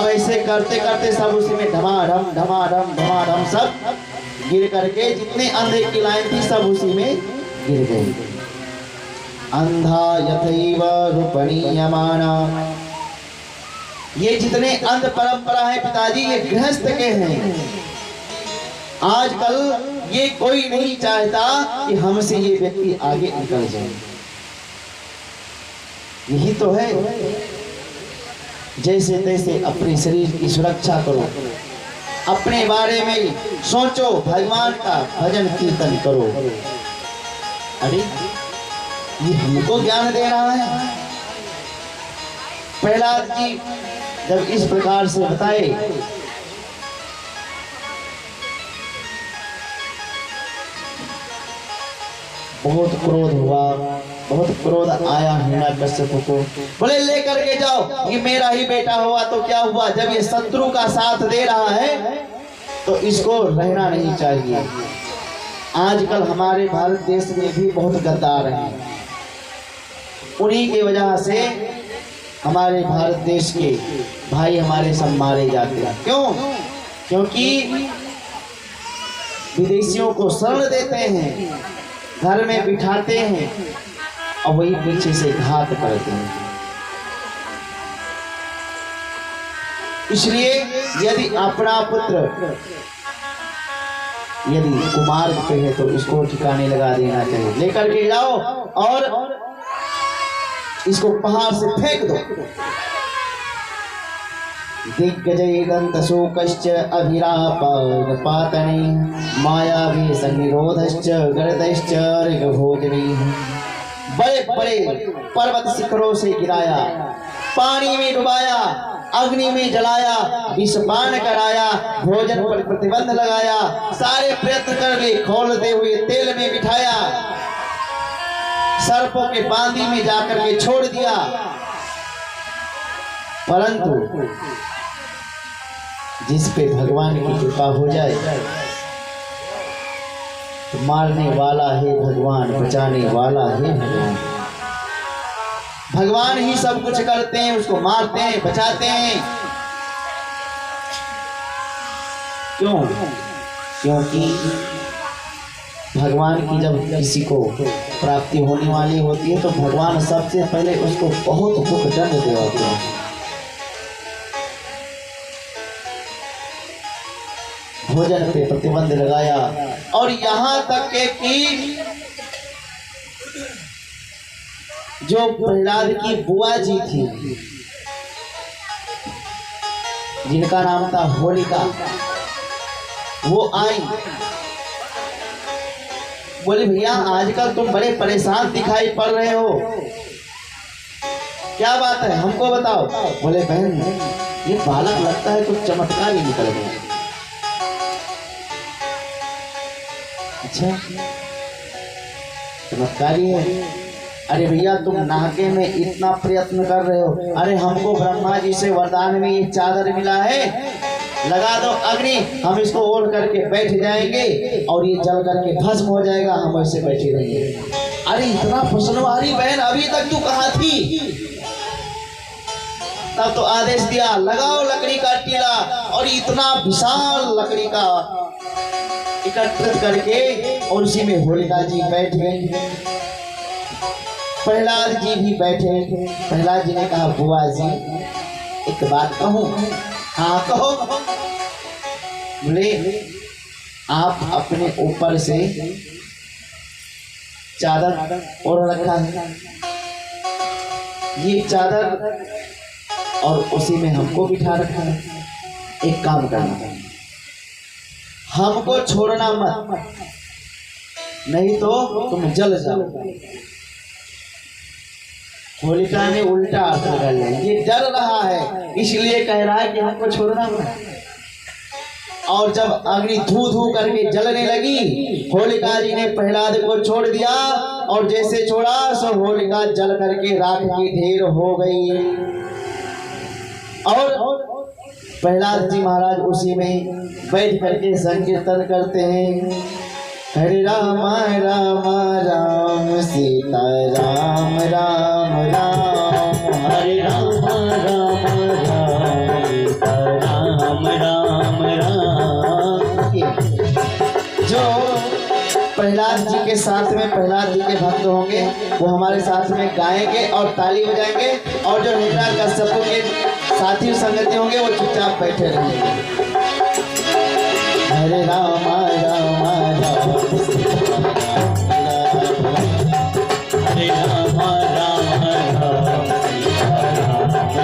अब ऐसे करते करते सब उसी में धमाधम सब गिर करके, जितने अंधे की लाइन थी सब उसी में गिर गई। अंधा यथैव रूपणीयमाना, ये जितने अंध परंपरा है पिताजी ये गृहस्थ के हैं। आजकल ये कोई नहीं चाहता कि हमसे ये व्यक्ति आगे निकल जाए। यही तो है, जैसे तैसे अपने शरीर की सुरक्षा करो, अपने बारे में सोचो, भगवान का भजन कीर्तन करो। अरे ये हमको ज्ञान दे रहा है। प्रहलाद जी जब इस प्रकार से बताए, बहुत क्रोध हुआ, बहुत क्रोध आया हिरण्यकश्यप को। बोले लेकर के जाओ, ये मेरा ही बेटा हुआ तो क्या हुआ, जब ये शत्रु का साथ दे रहा है तो इसको रहना नहीं चाहिए। आजकल हमारे भारत देश में भी बहुत गद्दार हैं, उन्हीं की वजह से हमारे भारत देश के भाई हमारे सब मारे जाते हैं। क्यों? क्योंकि विदेशियों को शरण देते हैं, घर में बिठाते हैं और वही पीछे से घात करते हैं। इसलिए यदि अपना पुत्र यदि कुमार पे है तो इसको ठिकाने लगा देना चाहिए। लेकर के जाओ और इसको पहाड़ से फेंक दो। दिग्गजैदन्तशोकश्च अभिरापातने मायावी संनिरोधश्च गर्दश्च ऋगभोजनैः। बड़े बड़े पर्वत शिखरों से गिराया, पानी में डुबाया, अग्नि में जलाया, विषपान कराया, भोजन पर प्रतिबंध लगाया, सारे प्रयत्न कर लिए, खोलते हुए तेल में बिठाया, सर्पों के बांदी में जाकर के छोड़ दिया। परंतु जिस पे भगवान की कृपा हो जाए तो मारने वाला है भगवान, बचाने वाला है भगवान। भगवान ही सब कुछ करते हैं, उसको मारते हैं, बचाते हैं। क्यों? क्योंकि भगवान की जब किसी को प्राप्ति होने वाली होती है तो भगवान सबसे पहले उसको बहुत दुख दंड देते हैं। भोजन पे प्रतिबंध लगाया और यहाँ तक के कि जो प्रहलाद की बुआ जी थी जिनका नाम था होलिका, वो आई। बोले भैया आजकल तुम बड़े परेशान दिखाई पड़ रहे हो, क्या बात है हमको बताओ। बोले बहन ये बालक लगता है कुछ चमत्कार ही निकल गया। अच्छा चमत्कारी है? अरे भैया तुम नाके में इतना प्रयत्न कर रहे हो, अरे हमको ब्रह्मा जी से वरदान में ये चादर मिला है, लगा दो अग्नि, हम इसको ओढ़ करके बैठ जाएंगे और ये जल करके भस्म हो जाएगा, हम ऐसे बैठे रहेंगे। अरे इतना फसलवारी बहन, अभी तक तू कहाँ थी? तब तो आदेश दिया लगाओ लकड़ी का टीला, और इतना विशाल लकड़ी का एकत्रित करके और उसी में होलिका जी बैठ गई, प्रहलाद जी भी बैठे। प्रहलाद जी ने कहा बुआ जी एक बात कहूं? हाँ कहो। बोले आप अपने ऊपर से चादर ओढ़ रखा है, ये चादर और उसी में हमको बिठा रखा है। एक काम करना, हमको छोड़ना मत, नहीं तो तुम जल जाओ। होलिका ने उल्टा अर्थ कर लिया, ये डर रहा है इसलिए कह रहा है कि हमको छोड़ना मत। और जब अग्नि धू धू करके जलने लगी, होलिका जी ने प्रहलाद को छोड़ दिया और जैसे छोड़ा सो होलिका जल करके राख की ढेर हो गई। और प्रहलाद जी महाराज उसी में बैठ करके संकीर्तन करते हैं, हरे राम राम राम सीता राम राम राम, हरे राम राम राम सीता के साथ में प्रहलाद जी के भक्त होंगे वो हमारे साथ में गाएंगे और ताली बजाएंगे, और जो हिरण्यकश्यप के साथी संगति होंगे वो चुपचाप बैठे रहेंगे। हरे राम राम राम हरे राम राम राम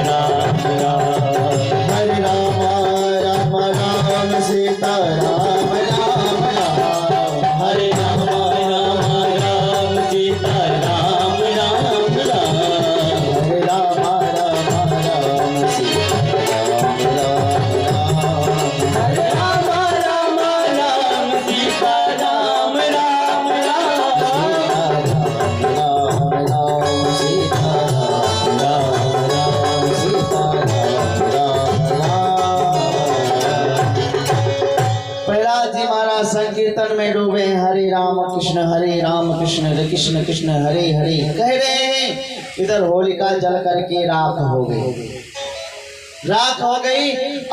राम राम हरे राम राम राम सीता राम राम राम हरे राम राम राम सीता राम राम राम हरे राम राम राम सीता राम राम हरे राम राम राम सीता राम राम राम सीता राम राम सीता राम राम प्रहलाद जी महाराज संकीर्तन में डूबे हैं। हरे राम कृष्ण कृष्ण कृष्ण हरे हरे कह रहे हैं। इधर होलिका जल करके राख हो गई।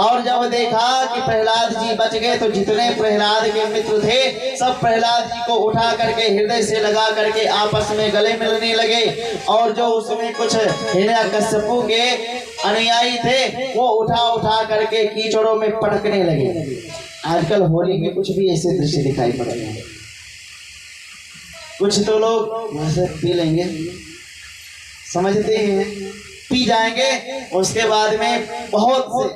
और जब देखा कि प्रहलाद जी बच गए तो जितने प्रहलाद के मित्र थे सब प्रहलाद जी को उठा करके हृदय से लगा करके आपस में गले मिलने लगे। और जो उसमें कुछ हिरण्यकश्यप के अनुयायी थे वो उठा करके कीचड़ों में पटकने लगे। आजकल होली में कुछ भी ऐसे दृश्य दिखाई पड़ रहे हैं। कुछ तो लोग वैसे पी लेंगे, समझते हैं, पी जाएंगे, उसके बाद में बहुत से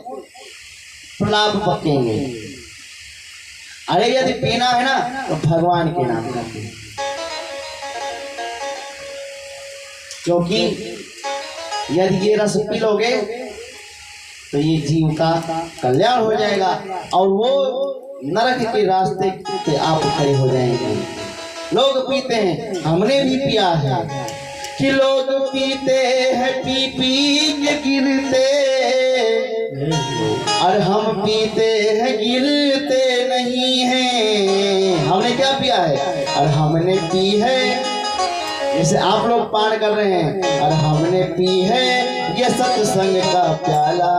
प्रलाप बकेंगे। अरे यदि पीना है ना तो भगवान के नाम का पी, क्योंकि यदि ये रस पी लोगे तो ये जीव का कल्याण हो जाएगा और वो नरक के रास्ते पे आप खड़े हो जाएंगे। लोग पीते हैं, हमने भी पिया है कि लोग पीते हैं पी पी के गिरते, और हम पीते हैं गिरते नहीं हैं। हमने क्या पिया है? और हमने पी है, जैसे आप लोग पान कर रहे हैं, और हमने पी है ये सत्संग का प्याला,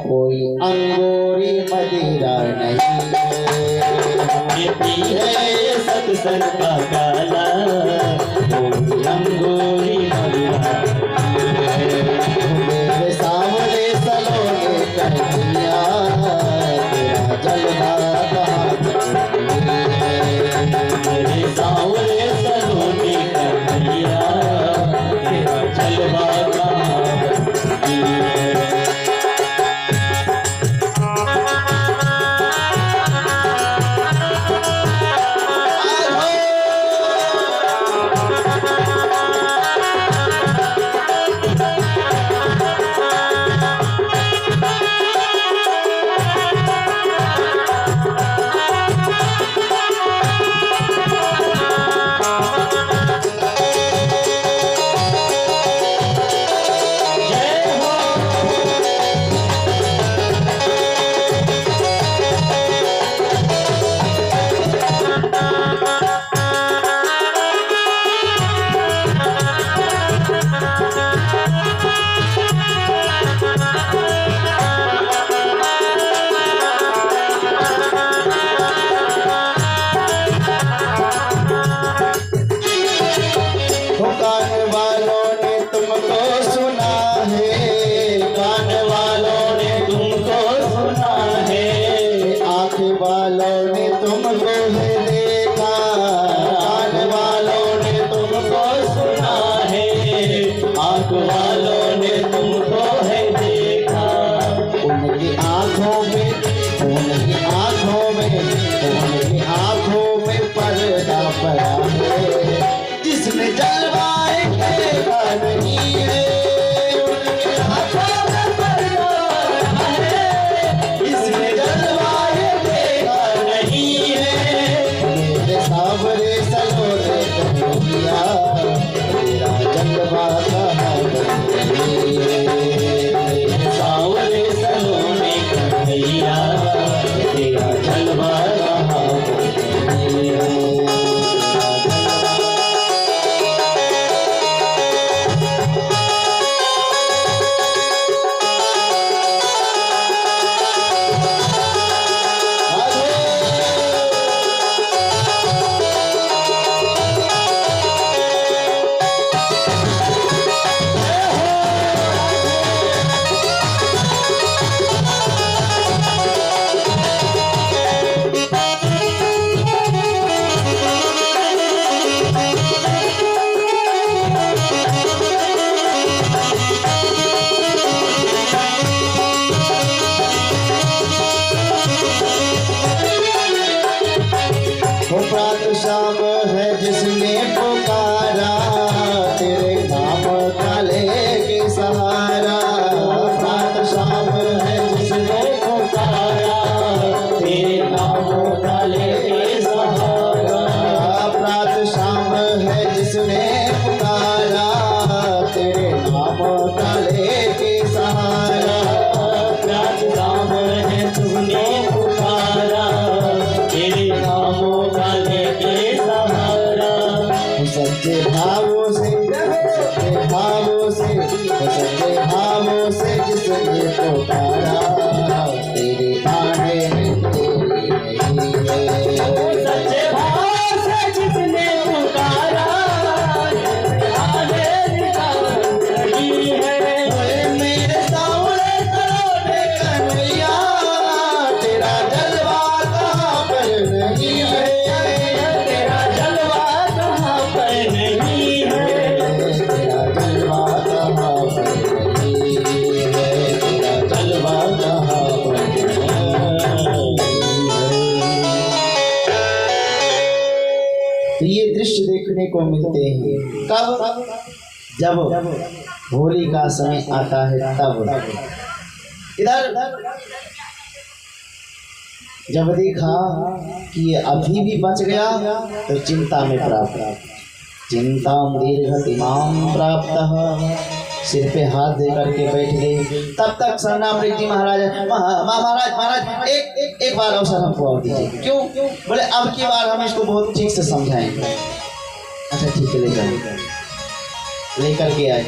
कोई अंगूरी मदिरा नहीं ये पी है ये सत्संग का प्याला, कोई अंगूरी मदिरा मेरे सामने सलोने कह दिया तेरा जलवा कहाँ मेरे सावरे सलोने कर दिया तेरा जलवा कहाँ पुकारा, तेरे आने तेरी नहीं है। सच्चे भाव से जिसने पुकारा, आने का नहीं है। ओए मेरे सामने करोड़े कन्हैया, तेरा जलवा कहाँ पर नहीं है। तेरा जलवा कहाँ पर नहीं है। तेरा जलवा कहाँ पर नहीं है। तेरा जलवा कहाँ पर नहीं है। तो ये दृश्य देखने को मिलते हैं कब? जब होली का समय आता है तब। इधर जब देखा कि ये अभी भी बच गया तो चिंता में प्राप्त, चिंता दीर्घतिमाम प्राप्त, सिर पे हाथ दे करके बैठ गए। तब तक सरनामृत जी महाराज महाराज एक बार अवसर हमको और दीजिए। क्यों? बोले अब की बार हम इसको बहुत ठीक से समझाएंगे। अच्छा ठीक है, लेकर के आए।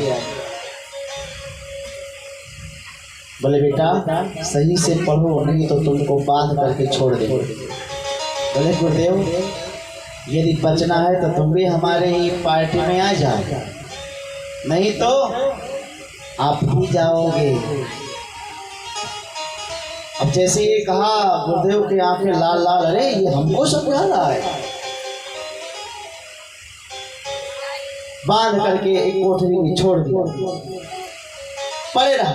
बोले बेटा सही से पढ़ो, नहीं तो तुमको बांध करके छोड़ दे। बोले गुरुदेव यदि बचना है तो तुम भी हमारे ही पार्टी में आ जाओ, नहीं तो आप ही जाओगे। अब जैसे ये कहा गुरुदेव की आंखें लाल लाल, अरे ये हमको समझा रहा है। बांध करके एक कोठरी में छोड़ दिया, पड़े रहा।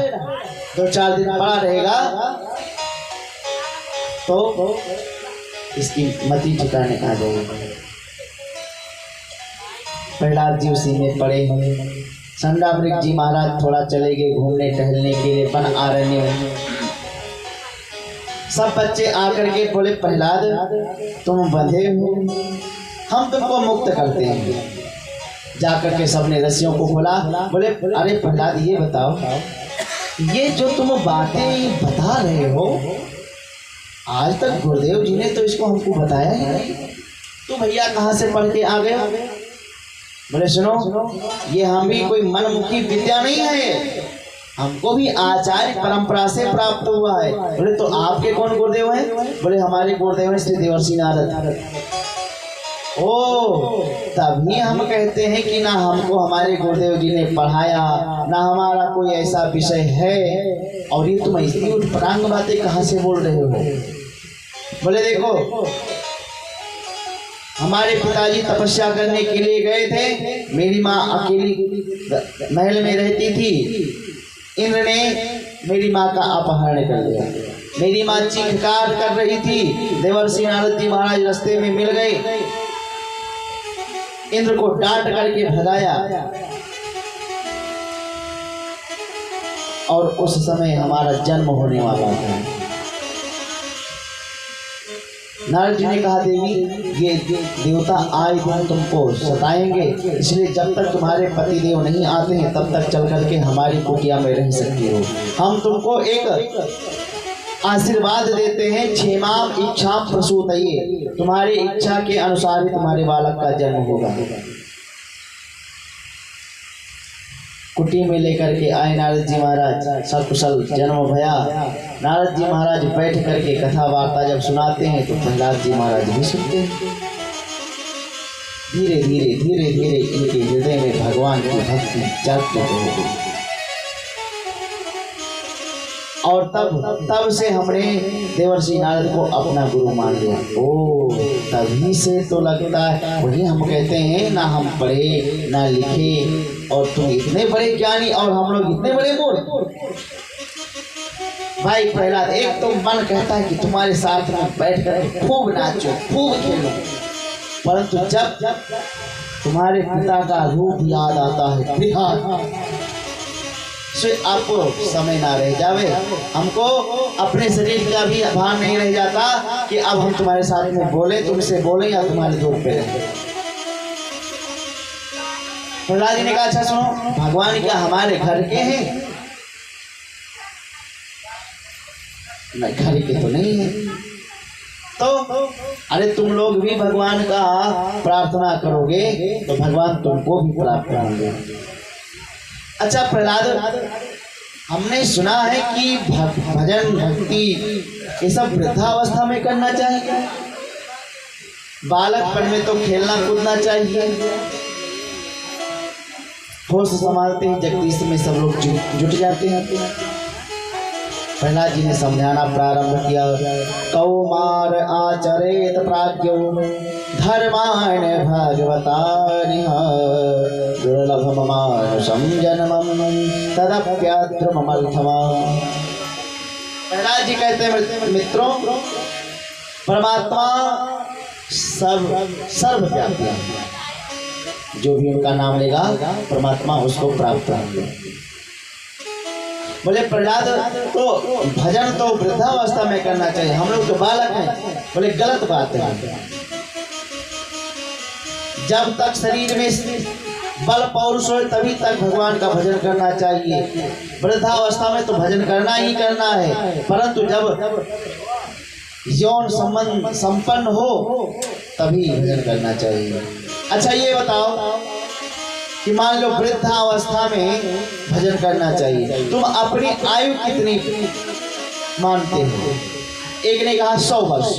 2-4 दिन पड़ा रहेगा तो इसकी मति ठिकाने आ जाएगी। प्रहलाद जी उसी में पड़े। संडामृत जी महाराज थोड़ा चले गए घूमने टहलने के लिए वन आरण्य में। सब बच्चे आकर के बोले प्रहलाद तुम बंधे हो, हम तुमको मुक्त करते हैं। जाकर के सबने रस्सियों को खोला। बोले अरे प्रहलाद ये बताओ, ये जो तुम बातें बता रहे हो आज तक गुरुदेव जी ने तो इसको हमको बताया ही नहीं, तो भैया कहाँ से पढ़ के आ गए? बोले सुनो, ये हम भी कोई मनमुखी विद्या नहीं है, हमको भी आचार्य परंपरा से प्राप्त हुआ है। बोले तो आपके कौन गुरुदेव हैं? बोले हमारे गुरुदेव हैं श्री देवर्षि नारद। ओ तभी हम कहते हैं कि ना हमको हमारे गुरुदेव जी ने पढ़ाया, ना हमारा कोई ऐसा विषय है, और ये तुम इतनी उटपटांग बातें कहाँ से बोल रहे हो? बोले देखो हमारे पिताजी तपस्या करने के लिए गए थे, मेरी माँ अकेली महल में रहती थी, इंद्र ने मेरी माँ का अपहरण कर लिया। मेरी माँ चीखकार कर रही थी, देवर्षि नारद जी महाराज रास्ते में मिल गए, इंद्र को डांट करके भगाया, और उस समय हमारा जन्म होने वाला था। नारद जी ने कहा देवी ये देवता आए दिन तुमको सताएंगे, इसलिए जब तक तुम्हारे पति देव नहीं आते हैं तब तक चल करके हमारी कुटिया में रह सकती हो। हम तुमको एक आशीर्वाद देते हैं, क्षेमाम इच्छा प्रसूतये, तुम्हारी इच्छा के अनुसार ही तुम्हारे बालक का जन्म होगा। कुटी में लेकर के आए नारद जी महाराज, सकुशल जन्म भया। नारद जी महाराज बैठ करके कथा वार्ता जब सुनाते हैं तो प्रहलाद जी महाराज भी सुनते हैं। धीरे धीरे धीरे धीरे इनके हृदय में भगवान की भक्ति जागृत हो गई, और तब से हमने देवर्षि नारद को अपना गुरु मान लिया। ओ तभी से तो लगता है, वही हम कहते हैं ना हम पढ़े ना लिखे और तुम इतने बड़े ज्ञानी और हम लोग इतने बड़े मूर्ख। भाई प्रहलाद एक तो मन कहता है कि तुम्हारे साथ में बैठ कर खूब नाचो खूब खेलो, परंतु जब तुम्हारे पिता का रूप याद आता है से आपको समय ना रह जावे, हमको अपने शरीर का भी भान नहीं रह जाता कि अब हम तुम्हारे साथ में बोले, तुमसे बोले या तुम्हारे दूर पे रहे। प्रहलाद जी ने कहा अच्छा सुनो, भगवान क्या हमारे घर के हैं? नहीं, घर के तो नहीं है। तो अरे तुम लोग भी भगवान का प्रार्थना करोगे तो भगवान तुमको भी प्राप्त करेंगे। अच्छा प्रहलाद हमने सुना है कि भजन भक्ति ये सब वृद्धावस्था में करना चाहिए, बालकपन में तो खेलना कूदना चाहिए। होश संभालते ही जगदीश में सब लोग जुट जाते हैं। प्रहलाद जी ने समझाना प्रारंभ किया। कौमार आचरेत प्राज्ञो धर्माण भगवतानिह दुर्लभम मानुषं जन्मं तदप्याद्रुममर्थमा। प्रहलाद जी कहते हैं मित्रों, परमात्मा सर्वव्यापी है, जो भी उनका नाम लेगा परमात्मा उसको प्राप्त होंगे। बोले प्रहलाद तो भजन तो वृद्धावस्था में करना चाहिए, हम लोग तो बालक हैं। बोले गलत बात है, जब तक शरीर में बल पौरुष हो तभी तक भगवान का भजन करना चाहिए। वृद्धावस्था में तो भजन करना ही करना है, परंतु जब यौन संबंध संपन्न हो तभी भजन करना चाहिए। अच्छा ये बताओ कि मान लो वृद्धावस्था में भजन करना चाहिए, तुम अपनी आयु कितनी मानते हो? एक ने कहा 100 वर्ष।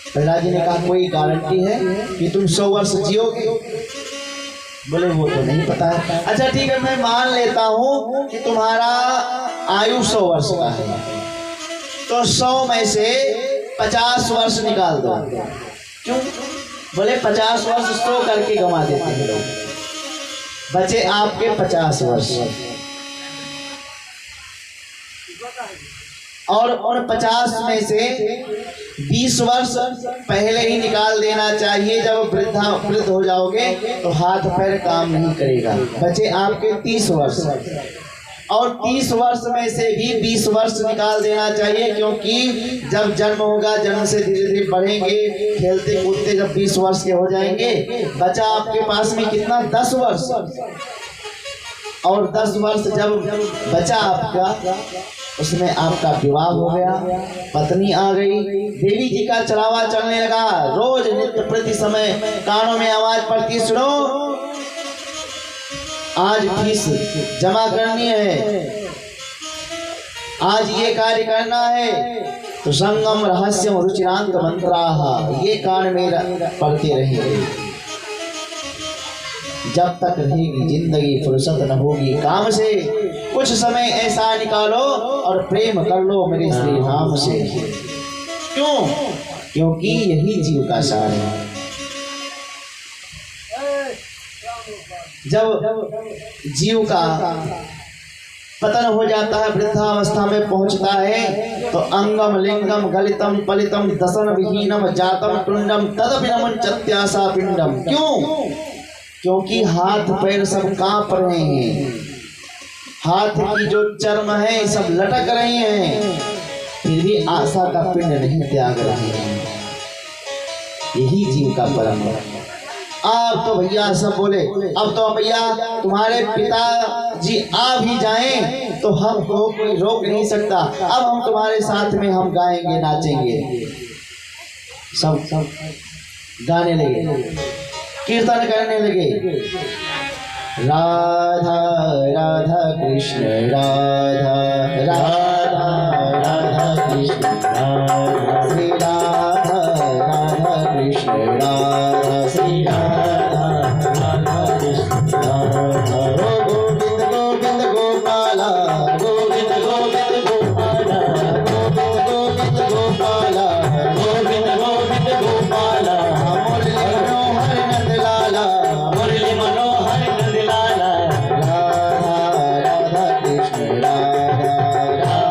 प्रहलाद जी ने कहा कोई गारंटी है कि तुम 100 वर्ष जियोगे? बोले वो तो नहीं पता है। अच्छा ठीक है, मैं मान लेता हूं कि तुम्हारा आयु 100 वर्ष का है, तो 100 में से 50 वर्ष निकाल दो। क्यों? बोले 50 वर्ष 100 करके गंवा देते हैं लोग, बचे आपके 50 वर्ष। और उन 50 में से 20 वर्ष पहले ही निकाल देना चाहिए। जब वृद्ध हो जाओगे तो हाथ पैर काम नहीं करेगा, बचे आपके 30 वर्ष। और 30 वर्ष में से भी 20 वर्ष निकाल देना चाहिए, क्योंकि जब जन्म होगा, जन्म से धीरे धीरे बढ़ेंगे, खेलते कूदते जब 20 वर्ष के हो जाएंगे, बचा आपके पास में कितना? 10 वर्ष। और 10 वर्ष जब बचा आपका, उसमें आपका विवाह हो गया, पत्नी आ गई, देवी जी का चढ़ावा चलने लगा। रोज नित्य प्रति समय कानों में आवाज पड़ती, सुनो आज फीस जमा करनी है, आज ये कार्य करना है। तो संगम रहस्यम रुचिरांत मंत्राः, ये कान में पढ़ते रहेंगे। जब तक रहेगी जिंदगी फुर्सत न होगी काम से, कुछ समय ऐसा निकालो और प्रेम कर लो मेरे श्री राम से। क्यों? क्योंकि यही जीव का सार है। जब जीव का पतन हो जाता है, वृद्धावस्था में पहुंचता है, तो अंगम लिंगम गलितम पलितम दसन विहीनम जातम टुंडम तदपि नमन चत्यासा पिंडम। क्यों? क्योंकि हाथ पैर सब कांप रहे हैं, हाथ की जो चर्म है सब लटक रही हैं, फिर भी आशा का पिंड नहीं त्याग रहे हैं। यही जीव का परम है। आप तो भैया सब बोले, अब तो भैया तुम्हारे पिताजी आ भी जाएं तो हम को कोई रोक नहीं सकता, अब हम तुम्हारे साथ में हम गाएंगे नाचेंगे। सब गाने लगे, कीर्तन करने लगे, राधा राधा कृष्ण राधा राधा राधा कृष्ण राधा श्री राधा राधा कृष्ण राधा श्री राधा राधा कृष्ण राधा। गोविंद गोविंद गोपाला गोविंद गोविंद गोपाला गोविंद गोविंद गोपाला गोविंद गोविंद गोपाला मुरली मनोहर नंदलाला मुरली मनोहर नंदलाला राधा राधा कृष्ण राधा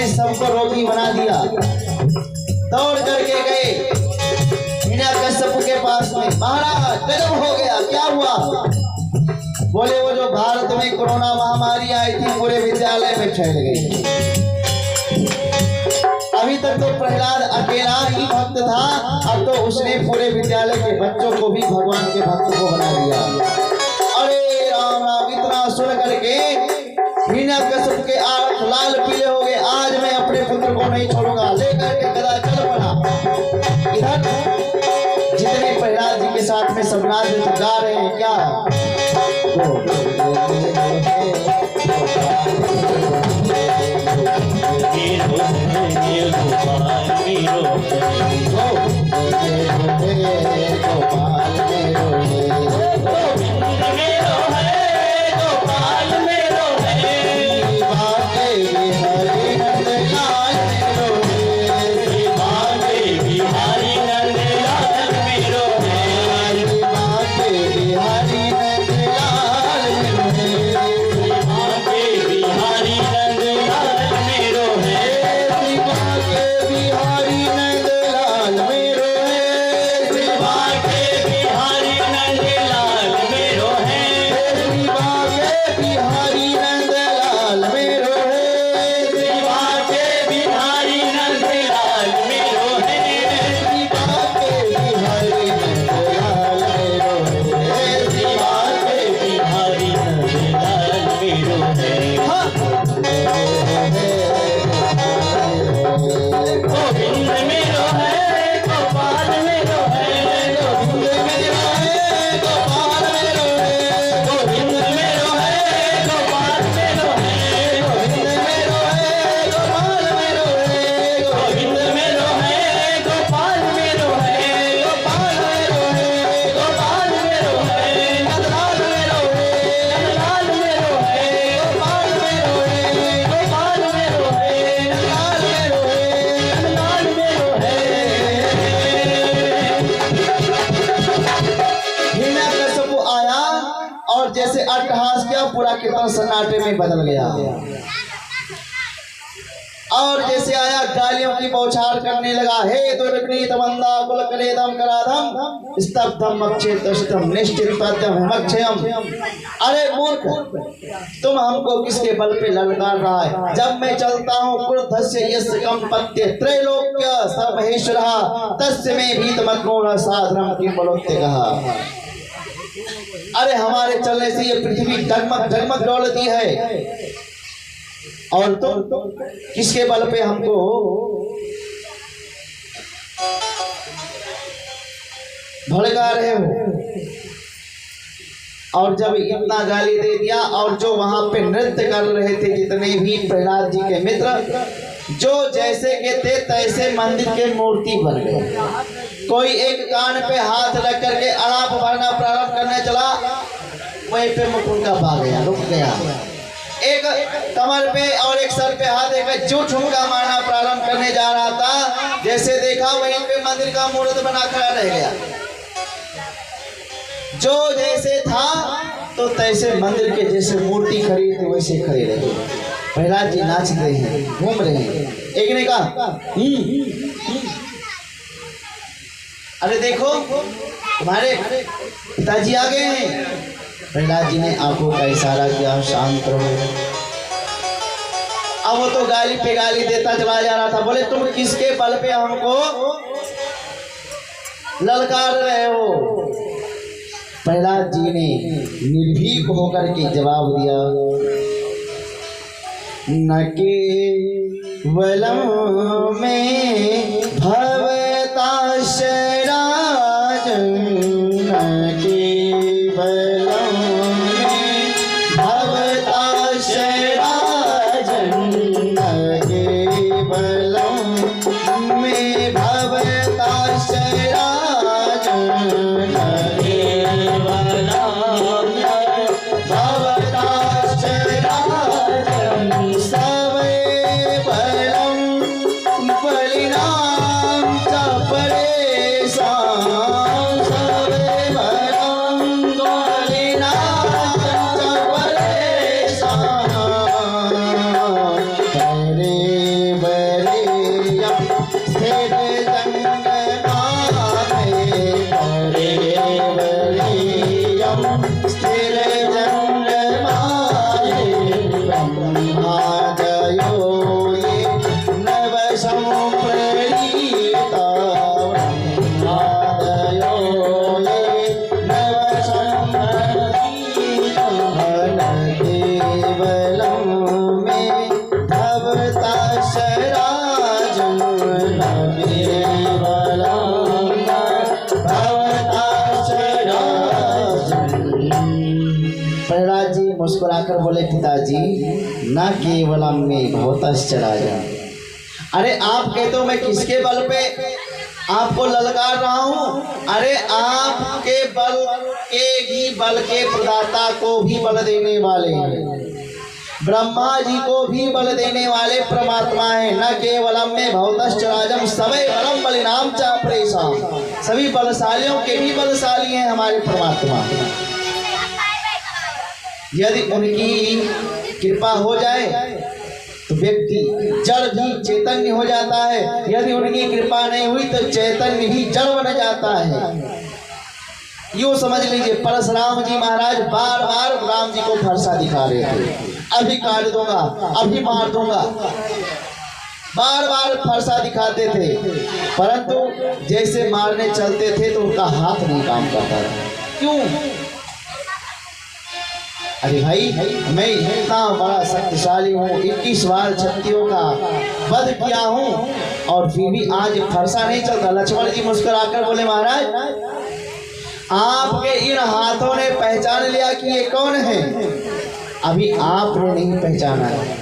सबको रोगी बना दिया। दौड़ करके गए हिरण्यकश्यप के पास में, महाराज गजब हो गया, क्या हुआ? बोले वो जो भारत में कोरोना महामारी आई थी पूरे विद्यालय में फैल गई। अभी तक तो प्रहलाद अकेला ही भक्त था, अब तो उसने पूरे विद्यालय के बच्चों को भी भगवान के भक्त को बना दिया। अरे राम राम, इतना सुन करके हिरण्यकश्यप के आंख लाल पीले हो गए। आज मैं अपने पुत्र को नहीं छोड़ूंगा, लेकर के गदा चल पड़ा। इधर जितने प्रहलाद जी के साथ में सब नाच गा रहे हैं, क्या जैसे अट्टहास किया, पूरा कीर्तन सन्नाटे में बदल गया। और जैसे आया गालियों की बौछार करने लगा, हे दुर्गनीत मंदा कुल कलेदम कराधम स्तब्धम अक्षेतम निश्चित पद्यम हिमक्षयम। अरे मूर्ख, तुम हमको किसके बल पे ललकार रहा है? जब मैं चलता हूँ क्रुद्धस्य यस्य कंपत्य त्रैलोक्य सर्वहेश्वरः तस्य में भीतमग्नो साधनम की बलोत्य कहा। अरे हमारे चलने से ये पृथ्वी डगमग डगमग डोलती है, और तुम किसके बल पे हमको भड़का रहे हो? और जब इतना गाली दे दिया, और जो वहां पे नृत्य कर रहे थे जितने भी प्रहलाद जी के मित्र, जो जैसे के थे तैसे मंदिर के मूर्ति बन गए। कोई एक कान पे हाथ रख करके अड़ाप भरना प्रारंभ करने चला, वहीं पे मुकुंद का भाग गया, रुक गया। एक कमर पे और एक सर पे हाथ देकर जो ठुमका मारना प्रारंभ करने जा रहा था, जैसे देखा वहीं पे मंदिर का मूर्त बना खड़ा रह गया। जो जैसे था तो तैसे मंदिर के जैसे मूर्ति खड़ी थी वैसे खड़ी रही। प्रहलाद जी नाच रहे हैं, घूम रहे हैं। एक ने कहा अरे देखो तुम्हारे पिताजी आ गए हैं। प्रहलाद जी ने आंखों का इशारा किया, शांत रहो। अब वो तो गाली पे गाली देता चला जा रहा था। बोले तुम किसके बल पे हमको ललकार रहे हो? प्रहलाद जी ने निर्भीक होकर के जवाब दिया, न केवलम में भवताश राजन, न केवलम में भवताश राजन, न केवलम में भवताश राजन, न केवलम भवताश राजन, सवे बलम बलिनाम च परे मुस्कुराकर बोले पिताजी न केवलम में भवतश्चराजम। अरे आप कहते हो मैं किसके बल पे आपको ललकार रहा हूँ? अरे आपके बल के ही बल के प्रदाता को भी बल देने वाले ब्रह्मा जी को भी बल देने वाले परमात्मा है। न केवलम में भवतश्चराजम सवै बलम बलिनाम चा प्रेषाम। सभी बलशालियों के भी बलशाली हैं हमारे परमात्मा। यदि उनकी कृपा हो जाए तो व्यक्ति जड़ भी चैतन्य हो जाता है। यदि उनकी कृपा नहीं हुई तो चैतन्य भी जड़ बन जाता है। यूँ समझ लीजिए परशुराम जी महाराज बार बार राम जी को फरसा दिखा रहे थे, अभी काट दूंगा, अभी मार दूंगा, बार बार फरसा दिखाते थे। परंतु जैसे मारने चलते थे तो उनका हाथ नहीं काम करता था। क्यों? अरे भाई मैं इतना बड़ा शक्तिशाली हूँ, 21 बार क्षत्रियों का वध किया हूँ और फिर भी आज फरसा नहीं चलता। लक्ष्मण जी मुस्कुराकर बोले महाराज आपके इन हाथों ने पहचान लिया कि ये कौन है, अभी आपने नहीं पहचाना है।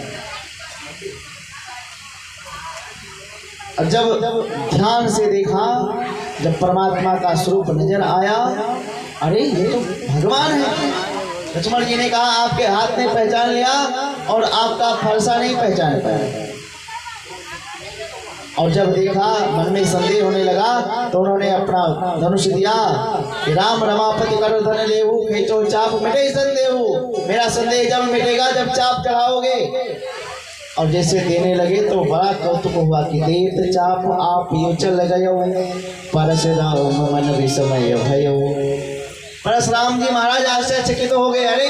जब ध्यान से देखा, जब परमात्मा का स्वरूप नजर आया, अरे ये तो भगवान है। लक्ष्मण जी ने कहा आपके हाथ ने पहचान लिया और आपका फरसा नहीं पहचान पाया। और जब देखा मन में संदेह होने लगा तो उन्होंने अपना धनुष दिया कि राम रमापति कर धन लेहु खेचो चाप मिटे संदेहु। मेरा संदेह जब मिटेगा जब चाप चढ़ाओगे। और जैसे देने लगे तो बड़ा कौतुक हुआ कि देत चाप आप योचल लगायो परशुराम मन विस्मय भयो। परशुराम जी महाराज आश्चर्यचकित हो गए, अरे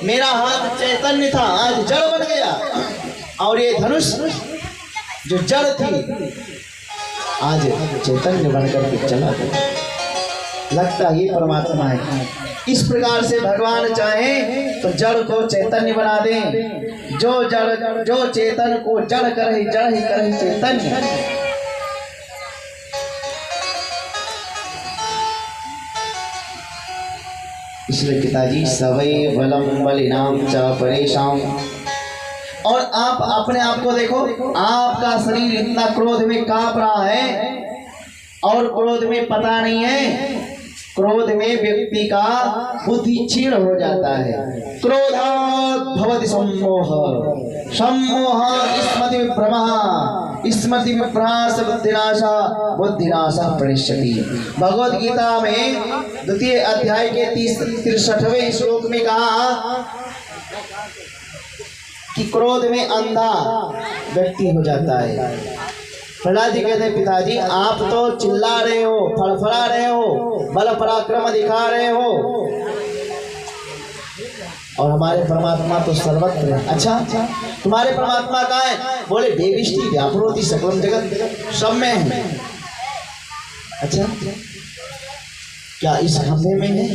मेरा हाथ चैतन्य था आज जड़ बन गया और ये धनुष जो जड़ थी आज चैतन्य बनकर के चला गया। लगता ये परमात्मा है। इस प्रकार से भगवान चाहे तो जड़ को चैतन्य बना दें। जो चेतन को जड़ करे जड़ ही करे चैतन्य। इसलिए पिताजी सवै बलम बलिनाम च परेशान। और आप अपने आप को देखो, आपका शरीर इतना क्रोध में कांप रहा है और क्रोध में पता नहीं है। क्रोध में व्यक्ति का बुद्धि क्षीण हो जाता है। क्रोधात् भवति सम्मोह, सम्मोह स्मृति विभ्रमः, स्मृति विभ्रास बुद्धिनाशा, बुद्धिनाशा प्रणश्यति। भगवद गीता में 2 अध्याय के 63वें श्लोक में कहा कि क्रोध में अंधा व्यक्ति हो जाता है। प्रहलाद जी कहते हैं पिताजी आप तो चिल्ला रहे हो, फड़फड़ा रहे हो, बल पराक्रम दिखा रहे हो और हमारे परमात्मा तो सर्वत्र है। अच्छा तुम्हारे परमात्मा कहाँ है? बोले देविष्टि व्यापरोति सकलम जगत, सब में है। अच्छा क्या इस खंभे में है?